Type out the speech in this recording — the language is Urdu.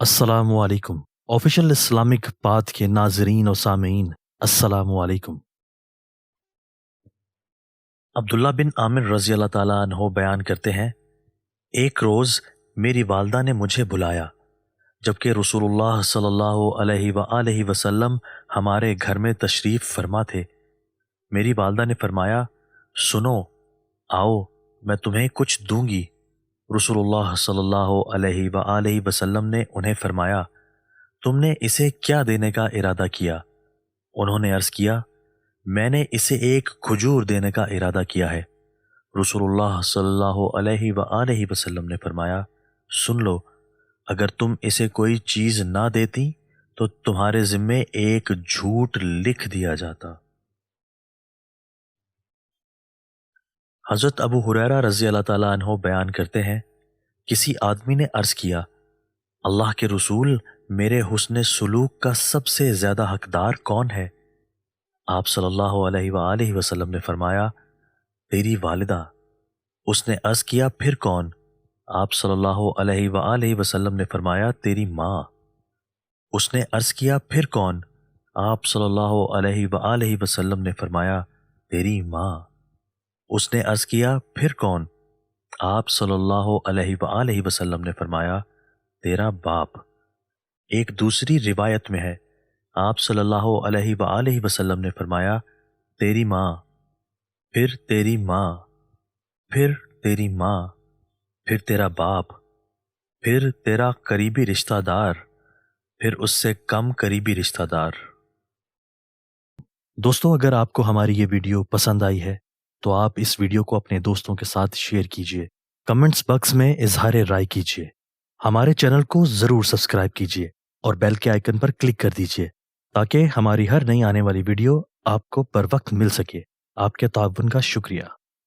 السلام علیکم۔ آفیشل اسلامک پاتھ کے ناظرین و سامعین، السلام علیکم۔ عبداللہ بن عامر رضی اللہ تعالیٰ عنہ بیان کرتے ہیں، ایک روز میری والدہ نے مجھے بلایا جبکہ رسول اللہ صلی اللہ علیہ وآلہ وسلم ہمارے گھر میں تشریف فرما تھے۔ میری والدہ نے فرمایا، سنو، آؤ میں تمہیں کچھ دوں گی۔ رسول اللہ صلی اللہ علیہ وآلہ وسلم نے انہیں فرمایا، تم نے اسے کیا دینے کا ارادہ کیا؟ انہوں نے عرض کیا، میں نے اسے ایک کھجور دینے کا ارادہ کیا ہے۔ رسول اللہ صلی اللہ علیہ وآلہ وسلم نے فرمایا، سن لو، اگر تم اسے کوئی چیز نہ دیتی تو تمہارے ذمے ایک جھوٹ لکھ دیا جاتا۔ حضرت ابو ہریرہ رضی اللہ تعالیٰ عنہ بیان کرتے ہیں، کسی آدمی نے عرض کیا، اللہ کے رسول، میرے حسن سلوک کا سب سے زیادہ حقدار کون ہے؟ آپ صلی اللہ علیہ وآلہ وسلم نے فرمایا، تیری والدہ۔ اس نے عرض کیا، پھر کون؟ آپ صلی اللہ علیہ وآلہ وسلم نے فرمایا، تیری ماں۔ اس نے عرض کیا، پھر کون؟ آپ صلی اللہ علیہ وآلہ وسلم نے فرمایا، تیری ماں۔ اس نے عرض کیا، پھر کون؟ آپ صلی اللہ علیہ وآلہ وسلم نے فرمایا، تیرا باپ۔ ایک دوسری روایت میں ہے، آپ صلی اللہ علیہ وآلہ وسلم نے فرمایا، تیری ماں، پھر تیری ماں، پھر تیری ماں، پھر تیرا باپ، پھر تیرا قریبی رشتہ دار، پھر اس سے کم قریبی رشتہ دار۔ دوستو، اگر آپ کو ہماری یہ ویڈیو پسند آئی ہے تو آپ اس ویڈیو کو اپنے دوستوں کے ساتھ شیئر کیجیے، کمنٹس باکس میں اظہار رائے کیجیے، ہمارے چینل کو ضرور سبسکرائب کیجیے اور بیل کے آئیکن پر کلک کر دیجیے تاکہ ہماری ہر نئی آنے والی ویڈیو آپ کو بر وقت مل سکے۔ آپ کے تعاون کا شکریہ۔